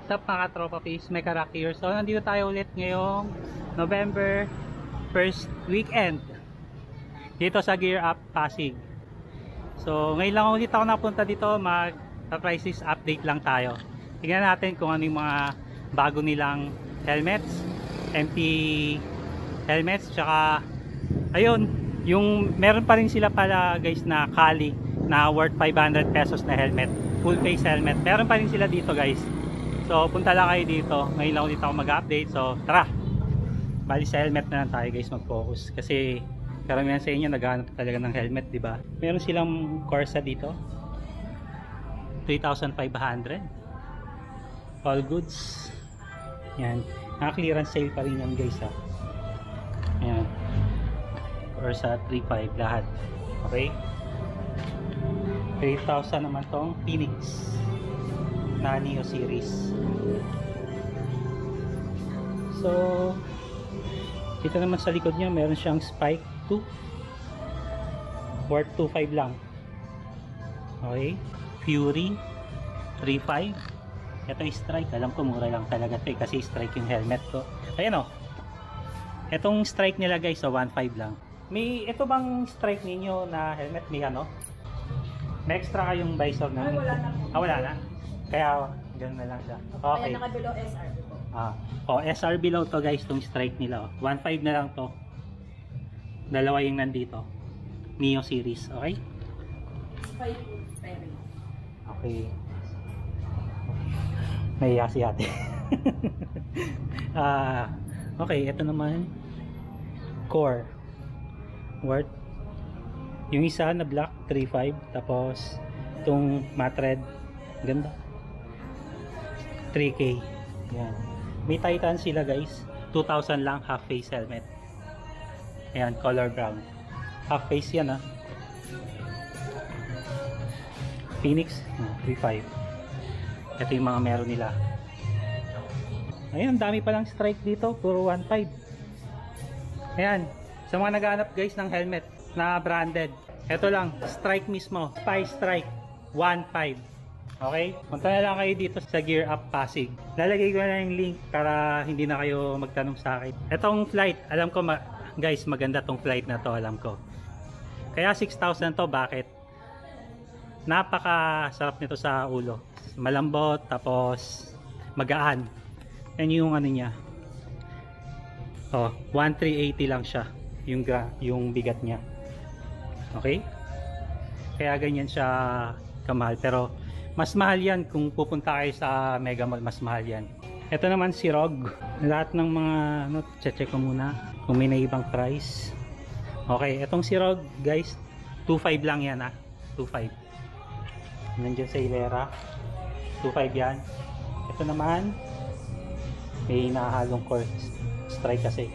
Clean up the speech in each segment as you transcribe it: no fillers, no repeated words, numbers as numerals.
Sa mga tropa face, Mecha Rock here. So nandito tayo ulit ngayong November 1st weekend dito sa Gear Up Pasig. So ngayon lang ulit ako napunta dito, mag-prices update lang tayo. Tingnan natin kung ano yung mga bago nilang helmets, empty helmets, tsaka ayun, yung meron pa rin sila pala guys na Kali na worth 500 pesos na helmet, full face helmet. Meron pa rin sila dito guys. So punta lang kayo dito. Ngayon lang ulit ako mag-update. So tara, bali sa helmet na lang tayo guys mag-focus, kasi karamihan sa inyo naghahanap talaga ng helmet, di ba? Meron silang Corsa dito, 3,500 all goods. Yan, naka-clearance sale pa rin yan guys ha. Yan, Corsa 3,500 lahat. Okay, 3,000 naman tong Phoenix na Neo series. So dito naman sa likod niya meron siyang Spike 2 worth 2,500 lang. Okay, Fury 3,500. Ito yung Strike, alam ko mura lang talaga ito kasi Strike yung helmet ko. Ayan o, itong Strike nila guys, so 1,500 lang. May ito bang Strike ninyo na helmet? May ano? May extra kayong visor na? Wala na. Wala na? Kaya ganoon na lang siya. Okay. Kaya naka-below SR po. SR below to guys, tong Strike nila. 1,500 na lang to. Dalawa yung nandito. Neo series, okay? Spike stereo. Okay. Nahiya si ate. Okay, ito naman Core. Worth yung isa na black 3,500, tapos itong matte red ganda 3K. Yan. May Titan sila guys, 2,000 lang, half face helmet. Ayan, color brown. Half face yan ha. Phoenix, 3,500. Ito yung mga meron nila. Ayan, dami palang Strike dito, puro 1,500. Ayan, sa mga naghahanap guys ng helmet na branded, ito lang, Strike mismo, Spy Strike 1,500. Okay? Punta na lang kayo dito sa Gear Up Pasig. Lalagay ko na yung link para hindi na kayo magtanong sa akin. Itong flight, alam ko guys, maganda tong flight na to, alam ko. Kaya 6,000 to, bakit? Napaka-sarap nito sa ulo. Malambot, tapos magaan. Yan yung ano niya. 1,380 lang siya. Yung bigat niya. Okay? Kaya ganyan siya kamahal. Pero mas mahal yan kung pupunta kayo sa Mega Mall, mas mahal yan. Ito naman si ROG. Lahat ng mga check ko muna kung may naibang price. Okay, itong si ROG guys, 2,500 lang yan ha. 2,500. Nandiyan sa Hilera, 2,500 yan. Ito naman may nahalong Core Strike kasi.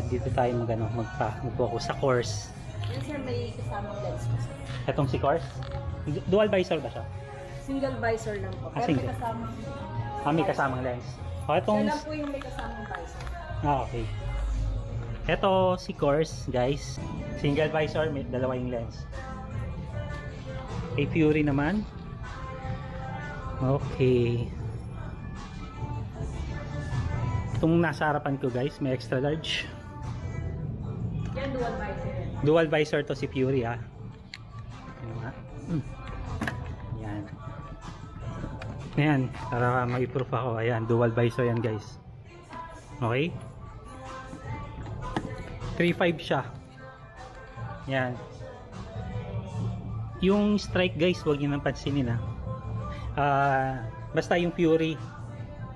Dito tayo mag-focus sa course. Yan sir, may kasamang lens po sir. Itong si course, dual visor ba siya? Single visor lang po. Pero single. may kasamang May kasamang lens. Itong yan lang po yung may kasamang visor. okay. Ito si course guys, single visor, may dalawa yung lens. Fury naman. Okay. Itong nasa harapan ko guys, may extra large. Yan, dual visor. Dual visor to si Fury ha. Yan. Ayan, para ma-proof ako. Ayan, dual visor yan guys. Okay? 3,500 siya. Yan. Yung Strike guys, huwag nyo nang pansinin ha. Basta yung Fury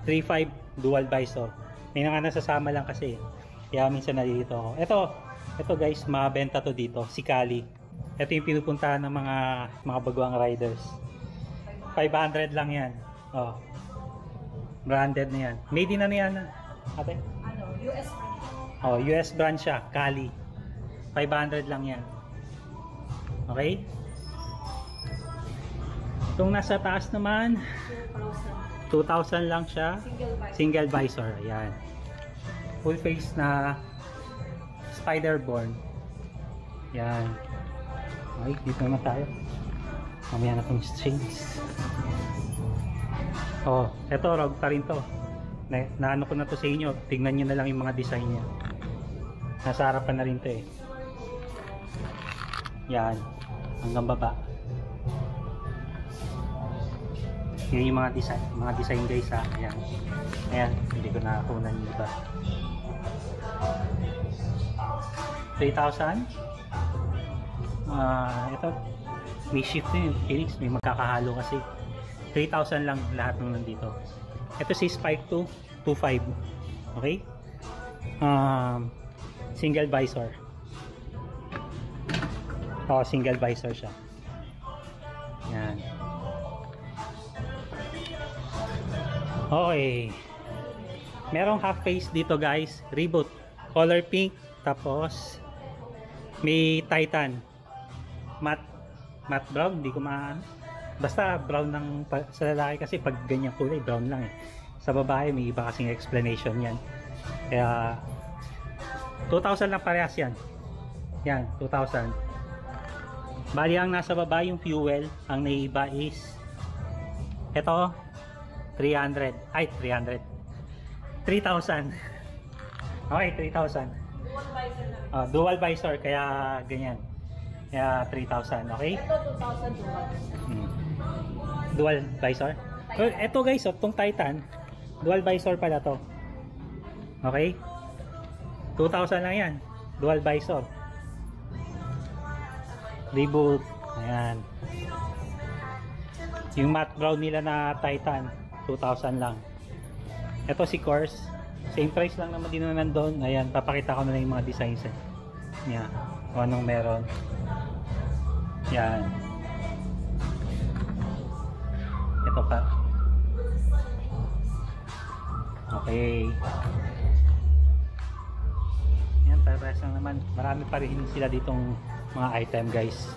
3,500 dual visor. May nasasama lang kasi. Kaya minsan nalilito ako. Ito guys, mabenta to dito. Si Kali. Ito yung pinupuntahan ng mga baguang riders. 500 lang yan. Branded na yan. Made in ano yan? Ate? US brand. US brand siya. Kali. 500 lang yan. Okay? Itong nasa taas naman, 2,000 lang siya. Single visor. Ayan. Full face na Spider-Born. Yan. Okay, dito naman tayo. Mamaya na itong strings. Oh, eto Rogue pa rin to. Naano ko na to sa inyo. Tingnan nyo na lang yung mga design niya. Nasa harapan na rin to eh. Yan. Hanggang baba. Yan yung mga design guys ha. Ayan. Ayan. Hindi ko nakakunan yung iba. 3,000. Ito. May shift din. Phoenix. May magkakahalo kasi. 3,000 lang lahat ng nandito. Ito si Spike 2. 2.5. Okay? Single visor. Oh, single visor siya. Yan. Okay. Merong half face dito guys. Reboot. Color pink. Tapos may Titan. Matte brown. Hindi ko basta brown ng sa lalaki kasi pag ganyan kulay brown lang eh. Sa babae may iba kasing explanation yan. Kaya 2,000 lang parehas yan. Yan, 2,000. Bali ang nasa baba yung fuel, ang naiiba is ito 300. Ay, 300. 3,000. Okay, 3,000. Dual visor kaya ganyan. Kaya 3,000, okay? Ito 2,000 Dual visor. Well, ito guys, itong Titan, dual visor pala to. Okay? 2,000 lang yan. Dual visor. Reboot. Ayan. Yung matte brown nila na Titan, 2,000 lang. Ito si Course. Same price lang naman din na nandun. Ayan, papakita ko na lang yung mga designs eh. Yan. Kung anong meron. Yan. Ito pa. Okay. Yan, parehas lang naman. Marami pa rin sila ditong mga item guys.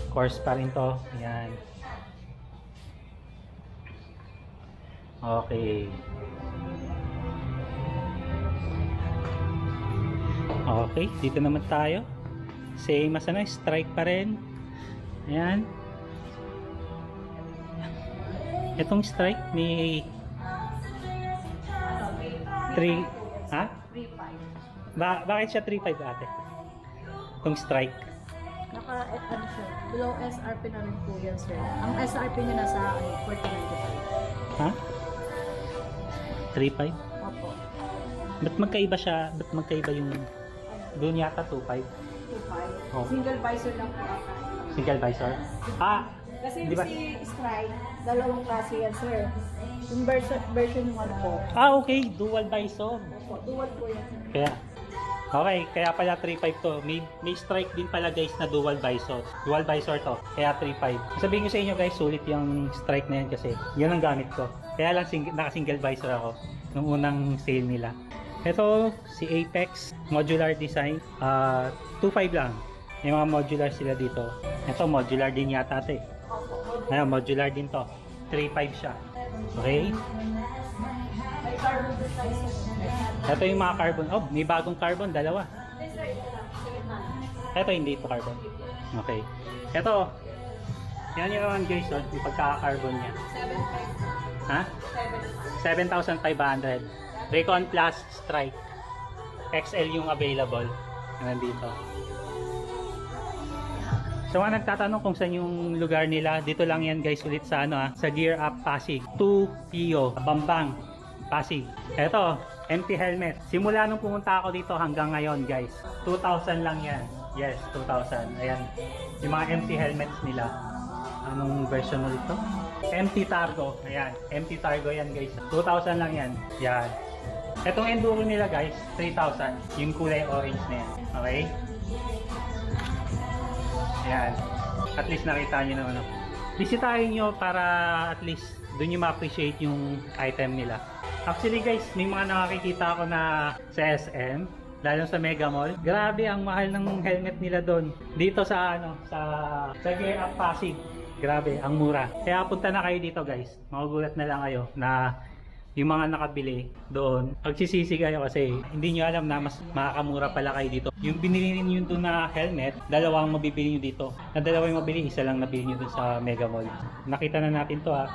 Course pa rin to. Yan. Okay. Okay, dito naman tayo. Same as ano, strike pa rin. Ayan. Itong strike may 3, ha? 3,500. Bakit siya 3,500 ate? Itong strike. Ano siya? Below SRP na rin po yan sir. Ang SRP niya nasa 495. Ha? 3,500? Opo. Ba't magkaiba siya? Ba't magkaiba yung doon yata 2,500? 2,500. Oh. Single visor lang po ata. Single visor? Kasi di ba? si Strike, dalawang klase yan sir. Yung version yung ano po. Okay, dual visor. Opo, dual po yan. Kaya okay, kaya pala 3,500 to. May strike din pala guys na dual visor. Dual visor to. Kaya 3,500. Sabihin ko sa inyo guys, sulit yung strike na yan kasi yun ang gamit ko. Kaya lang naka-single visor ako nung unang sale nila. Ito si Apex modular design. 2,500 lang. May mga modular sila dito. Ito modular din yata ito eh. Ayan, modular din to. 3,500 siya. Okay? May carbon design sir. Ito yung mga carbon. Oh, may bagong carbon, dalawa. Ito hindi ito carbon. Okay. Ito. Yan yung naman guys, oh, yung pagkaka-carbon niya. 7,500. Ha? 7,500. Recon Plus Strike. XL yung available. Nandito. So mga nagtatanong kung saan yung lugar nila, dito lang yan guys ulit sa ano sa Gear Up Pasig. 2 Pio, Bambang, Pasig. Eto, empty helmet. Simula nung pumunta ako dito hanggang ngayon guys, 2,000 lang yan. Yes, 2,000. Ayan, yung mga empty helmets nila. Anong version mo dito? Empty Targo. Ayan, empty Targo yan guys. 2,000 lang yan. Yan. Etong Enduro nila guys, 3,000. Yung kulay orange na yan. Okay? Ayan. At least nakita nyo naman. Bisitahin nyo para at least doon nyo ma-appreciate yung item nila. Actually guys, may mga nakakikita ako na sa SM, lalo sa Mega Mall. Grabe ang mahal ng helmet nila doon. Dito sa ano, sa Gear Up Pasig. Grabe, ang mura. Kaya punta na kayo dito guys. Magugulat na lang kayo na yung mga nakabili doon, pagsisisi kayo kasi hindi nyo alam na mas makakamura pala kayo dito. Yung binili nyo doon na helmet, dalawang mabibili nyo dito. Na dalawa yung mabili, isa lang nabili nyo doon sa Mega Mall. Nakita na natin to ha.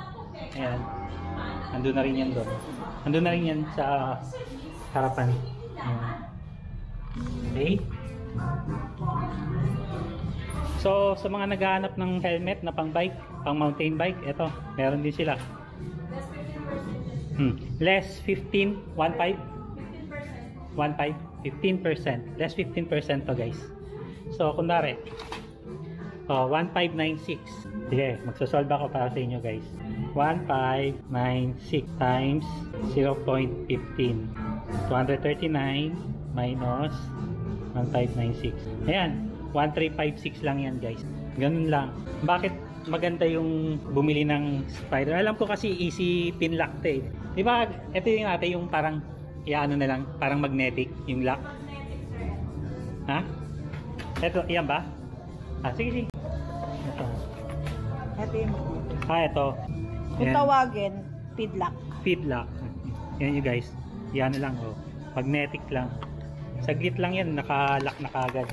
Ayan. Andun na rin yan doon. Andun na rin yan sa harapan. Ayan. Okay. So, sa mga naghahanap ng helmet na pang bike, pang mountain bike, eto, meron din sila. Less 15, 1.5? 15%. Less 15% to guys. So, kunwari, 1596. Sige, magsasolve ako para sa inyo guys. 1596 times 0.15. 239 minus 1596. Ayan. 1356 lang yan guys. Ganun lang. Bakit maganda yung bumili ng Spider? Alam ko kasi easy pin lock to eh. Di ba? Ito yung natin yung parang iano na lang. Parang magnetic yung lock. Ha? Ito, iyan ba? Sige, sige. Ito. Ito yung Ito. kung tawagin, feedlock. Feedlock. Yan yung guys. Yan lang oh. Magnetic lang. Saglit lang yan. Naka-lock na kagad.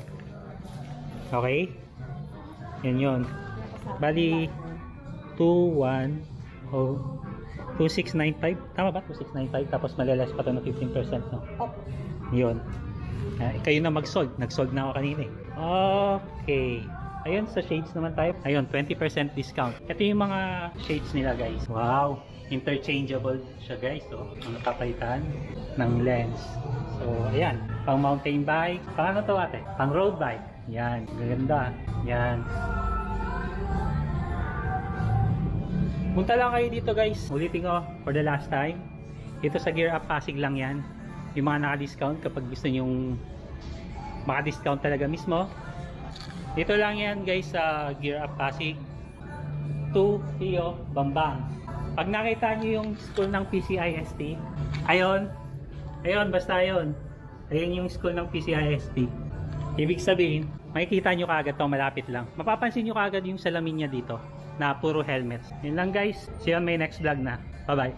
Okay? Yan yun. Bali 2695. Tama ba? 2695 tapos malalas pa to ng 15% no? Yun. Kayo na mag-solve. Nag-solve na ako kanina eh. Okay. Ayun sa shades naman tayo. Ayun 20% discount. Ito yung mga shades nila guys. Wow. Interchangeable siya guys. So, ang kapalitan ng lens. So ayan. Pang mountain bike. Pang ano to ate? Pang road bike. Yan, gaganda. Yan. Punta lang kayo dito guys. Ulitin ko for the last time. Dito sa Gear Up Pasig lang yan. Yung mga naka-discount kapag gusto nyong maka-discount talaga mismo. Dito lang yan guys sa Gear Up Pasig. 2 Pio Bambang. Pag nakita nyo yung school ng PCIST, ayun. Ayun, basta ayun. Ayun yung school ng PCIST. Ibig sabihin, makikita nyo kaagad to, malapit lang. Mapapansin nyo kaagad yung salamin niya dito na puro helmets. Yun lang guys. See you on my next vlog na. Bye bye.